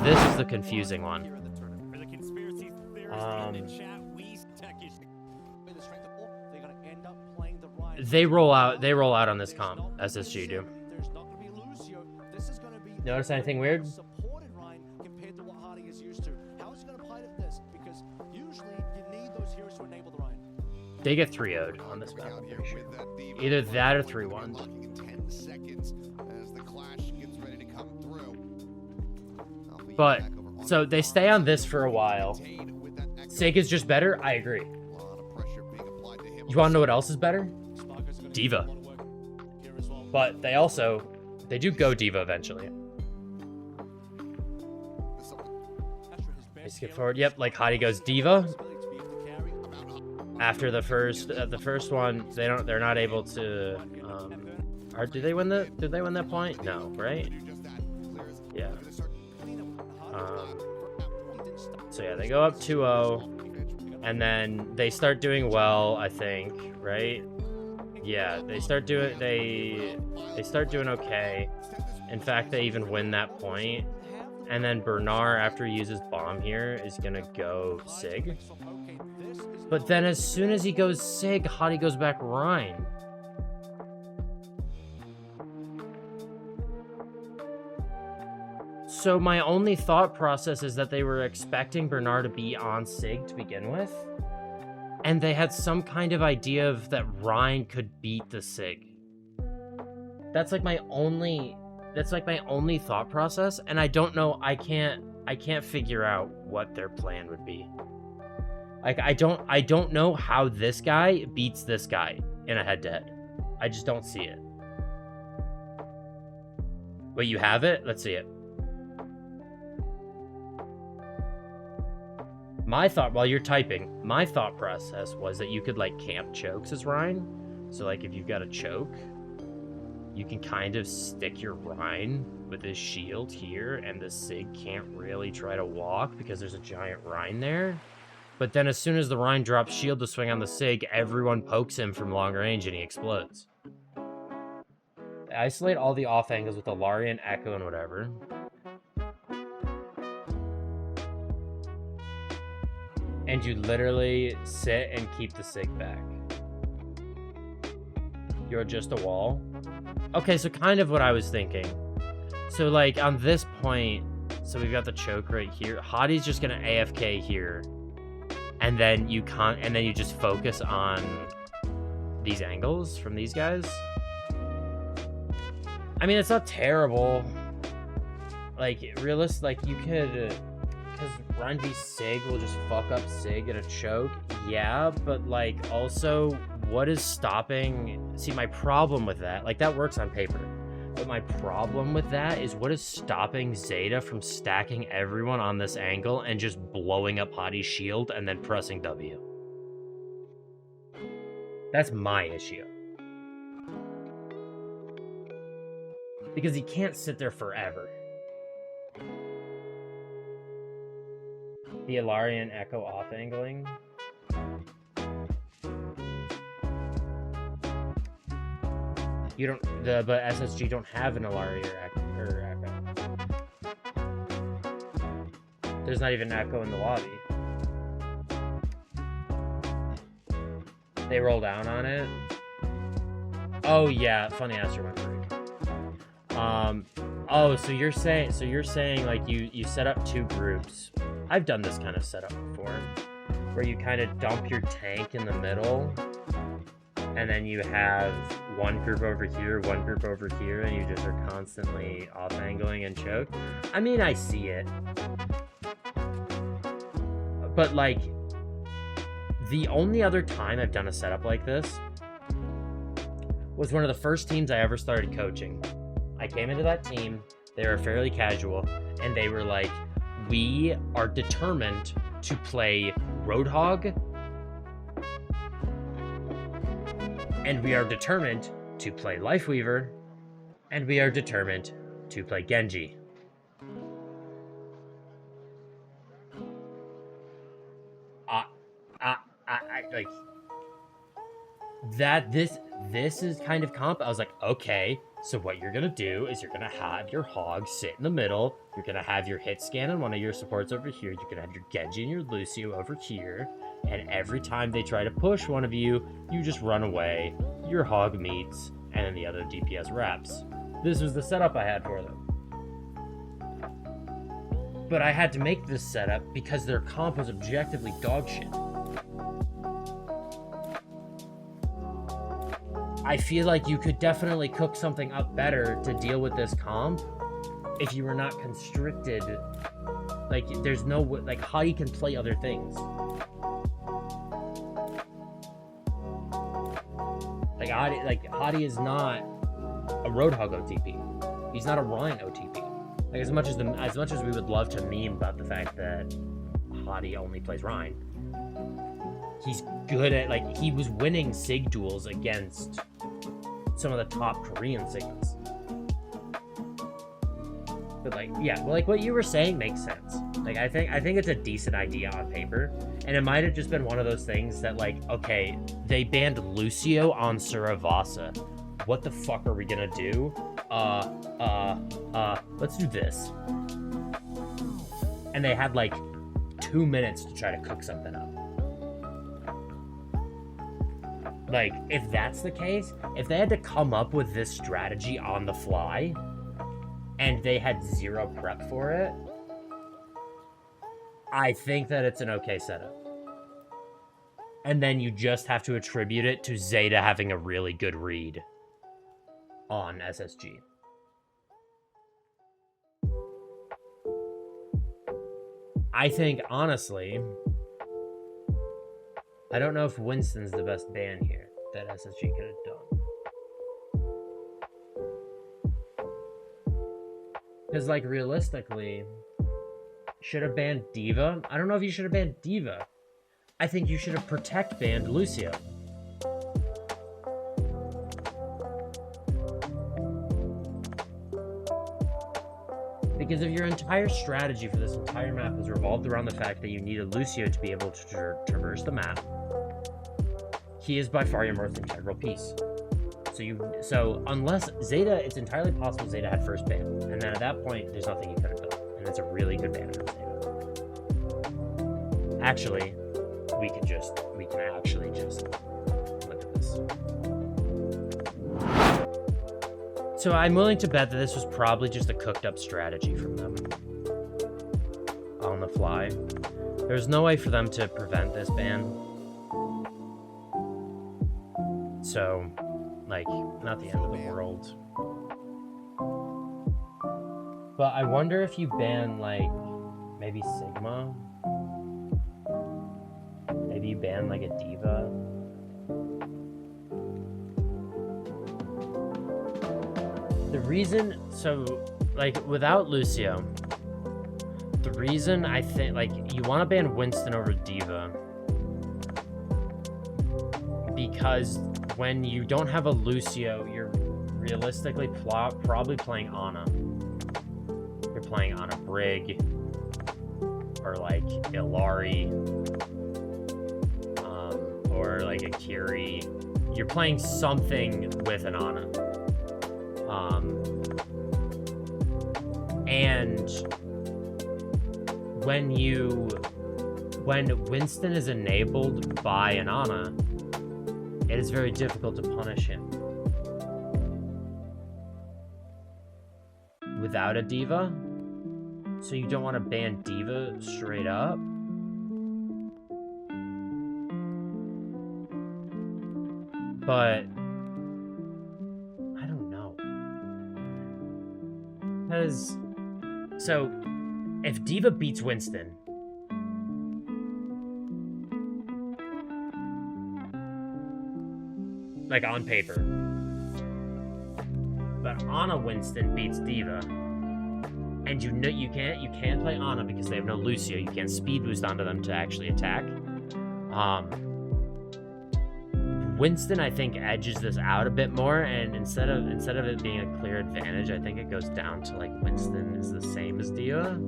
This is the confusing one. They roll out on this comp. SSG do. Notice anything weird? They get 3-0'd on this map, I'm pretty sure. Either that or 3-1. But, so they stay on this for a while. Sig is just better? I agree. You want to know what else is better? Diva. But they do go Diva eventually. They skip forward. Yep, like Hottie goes Diva. After the first one, they're not able to. Did they win that point? No, right? Yeah. So yeah, they go up 2-0, and then they start doing well, I think, right? Yeah, they start doing okay. In fact, they even win that point. And then Bernard, after he uses bomb here, is gonna go Sig. But then as soon as he goes Sig, Hottie goes back Rein. So my only thought process is that they were expecting Bernard to be on Sig to begin with. And they had some kind of idea of that Rein could beat the Sig. That's like my only thought process, and I don't know, I can't figure out what their plan would be. Like I don't know how this guy beats this guy in a head-to-head. I just don't see it. Wait, you have it? Let's see it. My thought, while you're typing, my thought process was that you could like camp chokes as Rein. So like if you've got a choke, you can kind of stick your Rein with his shield here, and the Sig can't really try to walk because there's a giant Rein there. But then as soon as the Rein drops shield to swing on the Sig, everyone pokes him from long range and he explodes. Isolate all the off angles with Alarian, Echo, and whatever. And you literally sit and keep the Sig back. You're just a wall. Okay, so kind of what I was thinking. So like on this point, so we've got the choke right here. Hottie's just gonna AFK here, and then you just focus on these angles from these guys. I mean, it's not terrible. Like realistic, like you could, because Rein v Sig will just fuck up Sig at a choke. Yeah, but like also, what is stopping? See, my problem with that, like that works on paper, but my problem with that is what is stopping Zeta from stacking everyone on this angle and just blowing up Hottie's shield and then pressing W? That's my issue. Because he can't sit there forever. The Alarian Echo off angling. You don't, but SSG don't have an Alaria or Echo. There's not even Echo in the lobby. They roll down on it. Oh yeah, funny ass remembering. Oh, so you're saying like you set up two groups. I've done this kind of setup before, where you kind of dump your tank in the middle, and then you have one group over here, one group over here, and you just are constantly off-angling and choke. I mean, I see it. But, like, the only other time I've done a setup like this was one of the first teams I ever started coaching. I came into that team, they were fairly casual, and they were like, we are determined to play Roadhog, and we are determined to play Lifeweaver, and we are determined to play Genji. like that. this is kind of comp. I was like, okay, so what you're gonna do is you're gonna have your Hog sit in the middle. You're gonna have your hit scan on one of your supports over here. You're gonna have your Genji and your Lucio over here. And every time they try to push one of you, you just run away. Your Hog meets, and then the other DPS wraps. This was the setup I had for them. But I had to make this setup because their comp was objectively dog shit. I feel like you could definitely cook something up better to deal with this comp if you were not constricted. Like, there's no, like, Hadi can play other things. Hadi is not a Roadhog OTP. He's not a Rein OTP. Like, as much as we would love to meme about the fact that Hadi only plays Rein, he's good at, like, he was winning Sig duels against some of the top Korean Sigmas. But, like, yeah, well, like, what you were saying makes sense. Like, I think it's a decent idea on paper, and it might have just been one of those things that, like, okay, they banned Lucio on Suravasa. What the fuck are we gonna do? Let's do this. And they had, like, 2 minutes to try to cook something up. Like, if that's the case, if they had to come up with this strategy on the fly, and they had zero prep for it, I think that it's an okay setup. And then you just have to attribute it to Zeta having a really good read on SSG. I think, honestly, I don't know if Winston's the best ban here that SSG could have done. Because, like, realistically, should have banned D.Va? I don't know if you should have banned D.Va. I think you should have protect banned Lucio. Because if your entire strategy for this entire map is revolved around the fact that you need a Lucio to be able to traverse the map, he is by far your most integral piece. So unless Zeta, it's entirely possible Zeta had first ban, and then at that point, there's nothing you could have done, and it's a really good ban from Zeta. Actually, we can actually just look at this. So I'm willing to bet that this was probably just a cooked up strategy from them on the fly. There's no way for them to prevent this ban. So, like, not the end of the world. But I wonder if you ban, like, maybe Sigma? Maybe you ban, like, a D.Va? The reason, so, like, without Lucio, the reason I think, like, you want to ban Winston over D.Va, because when you don't have a Lucio, you're realistically probably playing Ana. You're playing Ana Brig, or, like, Illari, or, like, a Kiri. You're playing something with an Ana. And when Winston is enabled by an Ana, it is very difficult to punish him. Without a D.Va? So you don't want to ban D.Va straight up? But I don't know. Because, so, if D.Va beats Winston, like, on paper, but Ana Winston beats D.Va, and you know you can't play Ana because they have no Lucio. You can't speed boost onto them to actually attack. Winston, I think, edges this out a bit more, and instead of it being a clear advantage, I think it goes down to, like, Winston is the same as D.Va.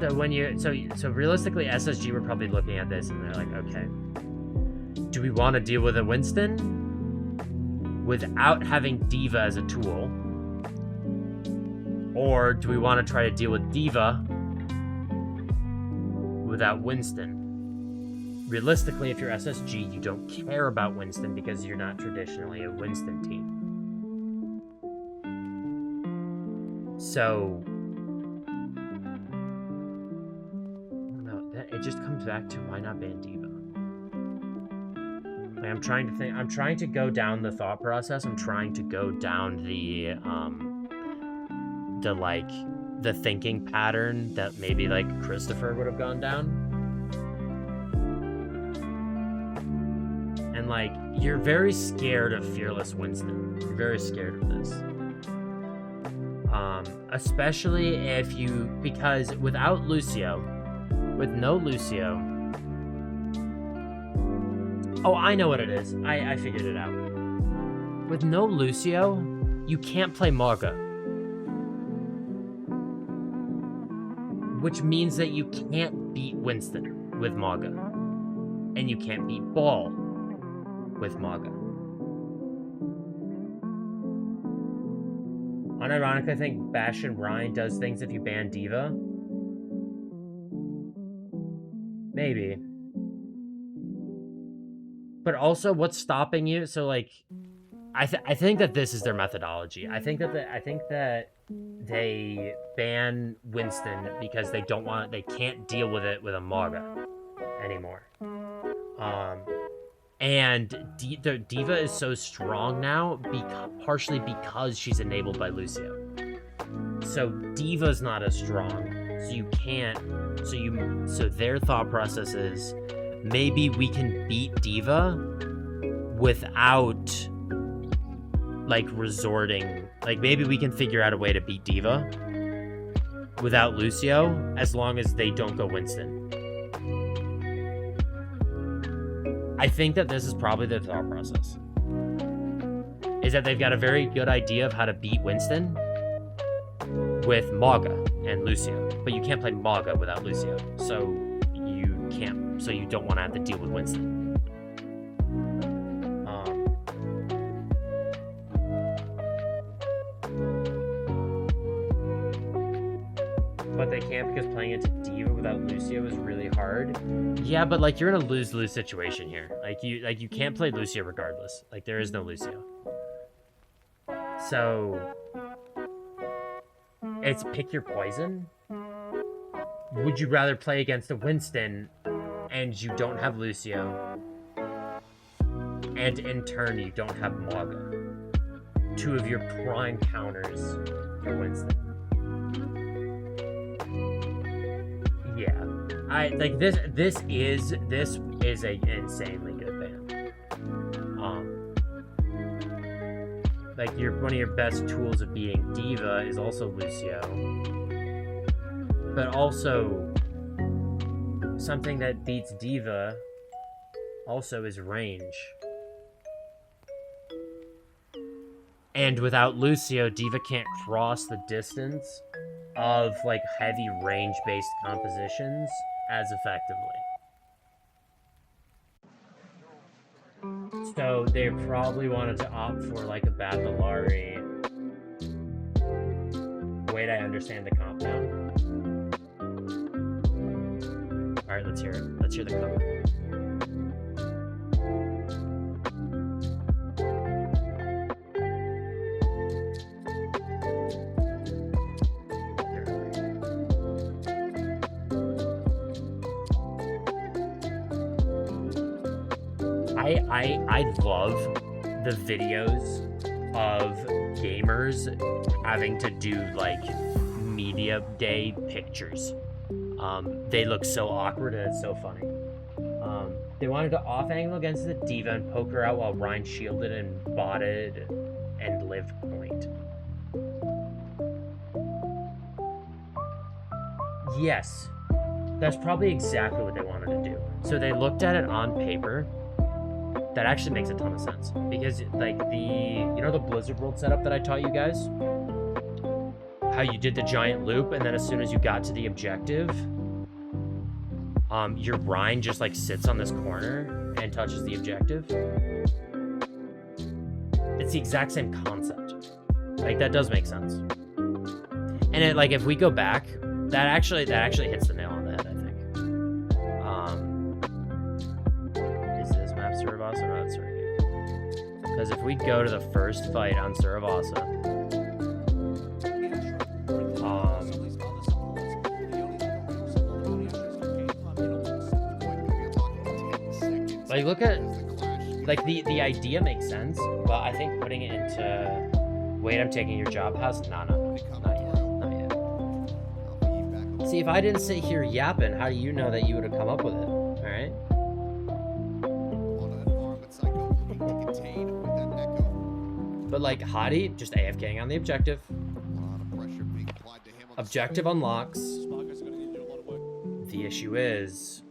when you so realistically, SSG were probably looking at this and they're like, okay, do we want to deal with a Winston without having Diva as a tool, or do we want to try to deal with Diva without Winston? Realistically, if you're SSG, you don't care about Winston because you're not traditionally a Winston team. So, no, it just comes back to why not ban Diva? Like, I'm trying to think. I'm trying to go down the thought process. I'm trying to go down the thinking pattern that maybe like Christopher would have gone down. And like, you're very scared of Fearless Winston. You're very scared of this. Especially if you, because without Lucio, with no Lucio, oh, I know what it is. I figured it out. With no Lucio, you can't play Marga. Which means that you can't beat Winston with Marga. And you can't beat Ball with Marga. Unironically, I think Bash and Rein does things if you ban Diva. Maybe. But also, what's stopping you? So, like, I think that this is their methodology. I think that they ban Winston because they can't deal with it with a Marga anymore. And Diva is so strong now, partially because she's enabled by Lucio. So Diva's not as strong, so you can't. So their thought process is, maybe we can beat Diva without like resorting. Like, maybe we can figure out a way to beat Diva without Lucio, as long as they don't go Winston. I think that this is probably their thought process. Is that they've got a very good idea of how to beat Winston with Marga and Lucio. But you can't play Marga without Lucio. So you don't want to have to deal with Winston. But they can't because playing into Diva without Lucio is really hard. Yeah, but like, you're in a lose-lose situation here. Like you can't play Lucio regardless. Like, there is no Lucio. So it's pick your poison. Would you rather play against a Winston and you don't have Lucio, and in turn you don't have Marga, two of your prime counters for Winston? Yeah, I like this. This is a insanely good band. Like, one of your best tools of beating Diva is also Lucio, but also something that beats Diva also is range. And without Lucio, Diva can't cross the distance of like heavy range-based compositions as effectively. So they probably wanted to opt for like a Batalari. Wait, I understand the comp now. Alright, let's hear it. Let's hear the comp. I love the videos of gamers having to do like media day pictures. They look so awkward and it's so funny. They wanted to off angle against the Diva and poke her out while Rein shielded and botted and lived point. Yes, that's probably exactly what they wanted to do. So they looked at it on paper. That actually makes a ton of sense, because like the Blizzard World setup that I taught you guys, how you did the giant loop, and then as soon as you got to the objective, your Rein just like sits on this corner and touches the objective. It's the exact same concept. Like, that does make sense. And it, like, if we go back, that actually hits the nail on the head, I think. Is this map Suravasa? No, it's right. Because if we go to the first fight on Suravasa, like, look at, like, the idea makes sense, but I think putting it into, wait, I'm taking your job house? No, not yet. See, if I didn't sit here yapping, how do you know that you would have come up with it? All right. But like, Hottie just AFKing on the objective. Objective unlocks. The issue is,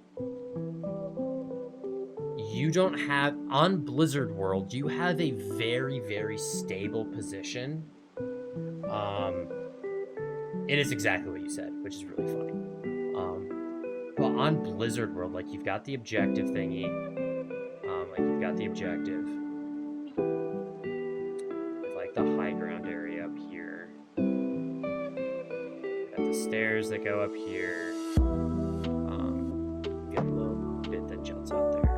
you don't have, on Blizzard World, you have a very, very stable position. It is exactly what you said, which is really funny. But on Blizzard World, like, you've got the objective thingy. Like, you've got the objective. Like, the high ground area up here. Got the stairs that go up here. Got a little bit that juts out there.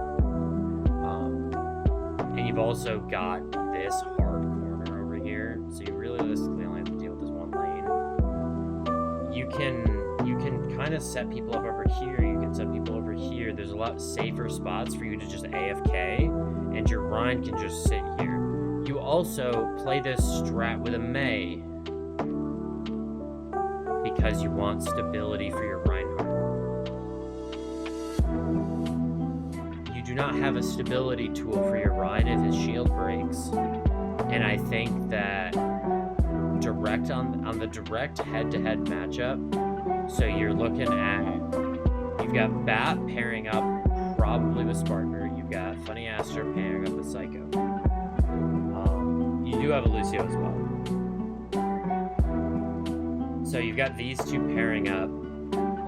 And you've also got this hard corner over here, so you realistically only have to deal with this one lane. You can kind of set people up over here, you can set people over here. There's a lot safer spots for you to just AFK, and your Rein can just sit here. You also play this strat with a Mei, because you want stability for your Reinhardt. Do not have a stability tool for your Rein if his shield breaks, and I think that direct on the direct head-to-head matchup, so you're looking at, you've got Bat pairing up probably with Sparker, you've got Funny Aster pairing up with Psycho, you do have a Lucio as well, so you've got these two pairing up,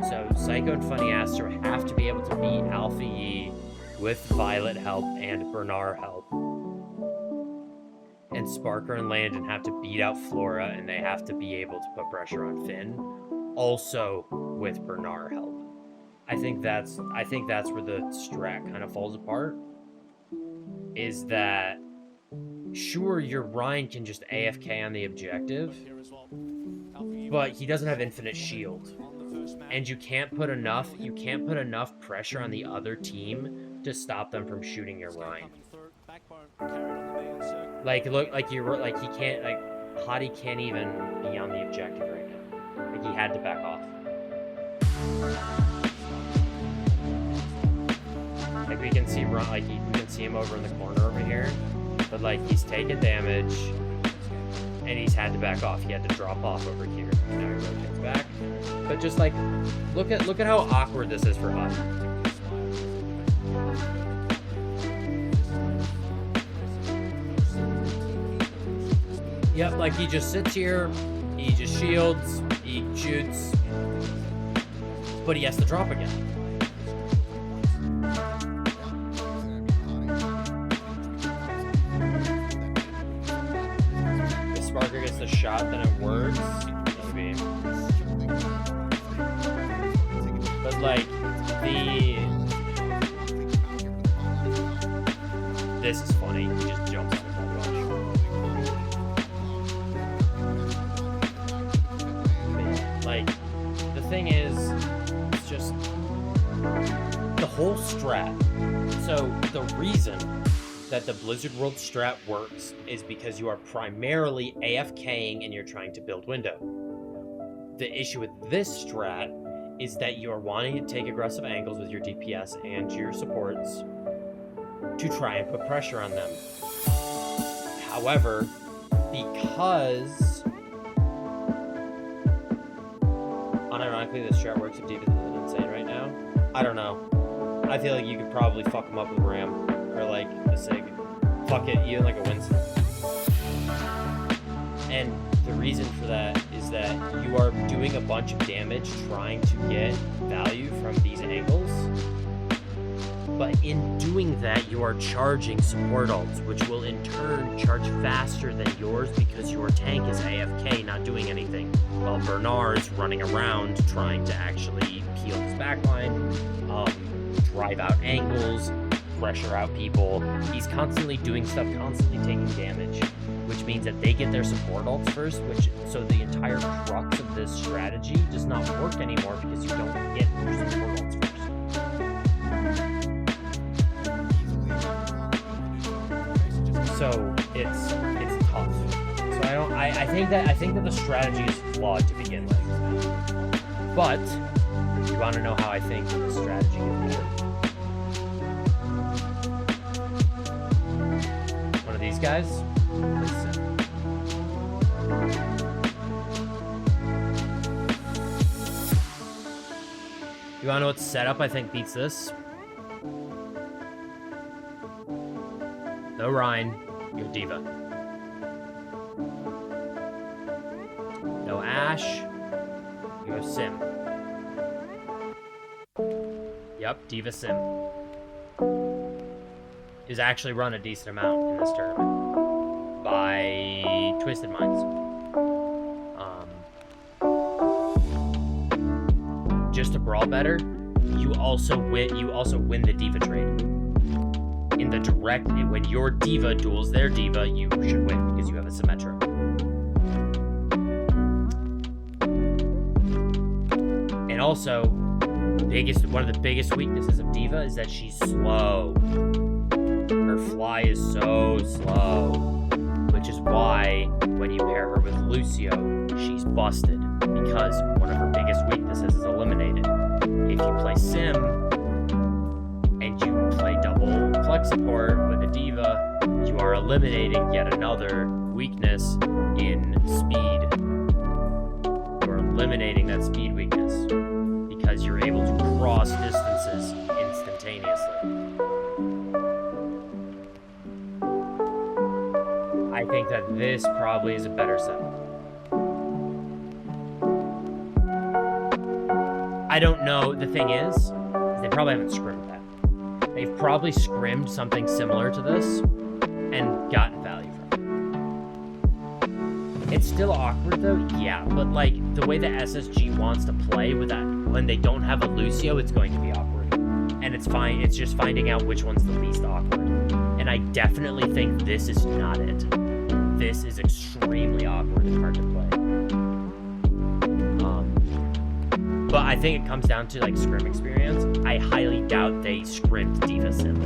so Psycho and Funny Aster have to be able to beat Alpha Yi with Violet help and Bernard help. And Sparker and Landon have to beat out Flora, and they have to be able to put pressure on Finn, also with Bernard help. I think that's where the strat kind of falls apart. Is that, sure, your Rein can just AFK on the objective, but he doesn't have infinite shield. And you can't put enough pressure on the other team to stop them from shooting your Rein. Like, look, like he can't, like, Hottie can't even be on the objective right now. Like, he had to back off. Like, we can see we can see him over in the corner over here, but like, he's taking damage, and he's had to back off. He had to drop off over here. Now he rotates back. But just like, look at how awkward this is for Hottie. Yep, like, he just sits here, he just shields, he shoots, but he has to drop again. If Sparker gets the shot, then it works, maybe. But like, this is funny, he just jumps on the rush. Like, the thing is, it's just the whole strat. So the reason that the Blizzard World strat works is because you are primarily AFKing and you're trying to build window. The issue with this strat is that you are wanting to take aggressive angles with your DPS and your supports to try and put pressure on them. However, because unironically this strat works if Divas isn't insane right now, I don't know. I feel like you could probably fuck him up with Ram or like the Sig. Fuck it, even like a Winston. And the reason for that is that you are doing a bunch of damage trying to get value from these angles. But in doing that, you are charging support ults, which will in turn charge faster than yours because your tank is AFK, not doing anything, while Bernard's running around trying to actually peel his backline, drive out angles, pressure out people. He's constantly doing stuff, constantly taking damage, which means that they get their support ults first, so the entire crux of this strategy does not work anymore because you don't get your support ults first. So it's tough. So I think that the strategy is flawed to begin with. But you want to know how I think the strategy is better? One of these guys. You want to know what setup I think beats this? No Rein, you Diva. No Ashe, you go Sim. Yep, Diva Sim. Is actually run a decent amount in this tournament by Twisted Minds. Just to brawl better, you also win the Diva trade. In the direct, when your Diva duels their Diva, you should win because you have a Symmetra. And also, one of the biggest weaknesses of Diva is that she's slow. Her fly is so slow, which is why when you pair her with Lucio, she's busted because one of her biggest weaknesses is eliminated. If you play Sim and you play double flex support with a Diva, you are eliminating yet another weakness in speed. You're eliminating that speed weakness because you're able to cross distances instantaneously. I think that this probably is a better setup. I don't know. The thing is, they probably haven't scrimmed that. They've probably scrimmed something similar to this and gotten value from it. It's still awkward though, yeah, but like the way the SSG wants to play with that, when they don't have a Lucio, it's going to be awkward. And it's fine, it's just finding out which one's the least awkward. And I definitely think this is not it. This is extremely awkward and hard to play. But I think it comes down to like scrim experience. I highly doubt they scrimmed Diva Sim.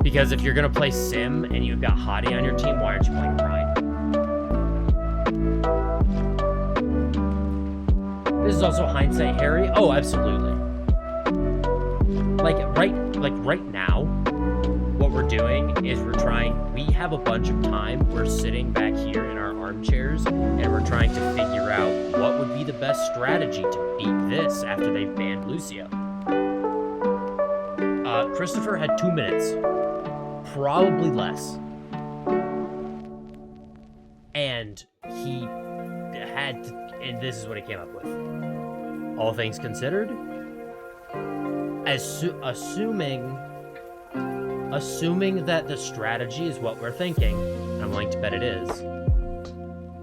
Because if you're gonna play Sim and you've got Hottie on your team, why aren't you playing Rein? This is also hindsight Harry. Oh, absolutely. Like right now, what we're doing is we have a bunch of time. We're sitting back here in our armchairs and we're trying to figure out what would be the best strategy to beat this after they've banned Lucio. Christopher had 2 minutes, probably less. And and this is what he came up with. All things considered, assuming that the strategy is what we're thinking, and I'm willing to bet it is,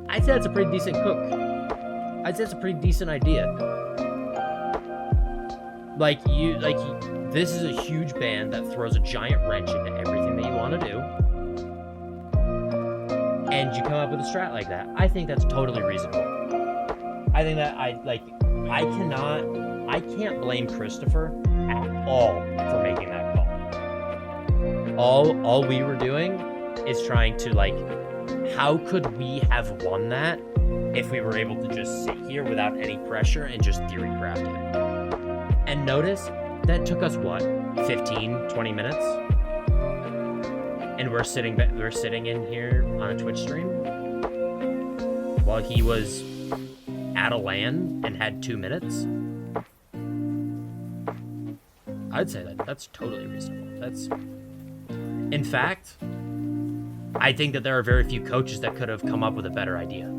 I'd say that's a pretty decent cook. I'd say it's a pretty decent idea. This is a huge ban that throws a giant wrench into everything that you want to do. And you come up with a strat like that. I think that's totally reasonable. I think that I can't blame Christopher at all for making that call. All we were doing is trying to how could we have won that if we were able to just sit here without any pressure and just theory craft it? And notice that took us 15, 20 minutes? And we're sitting in here on a Twitch stream while he was at a LAN and had 2 minutes. I'd say that's totally reasonable. In fact, I think that there are very few coaches that could have come up with a better idea.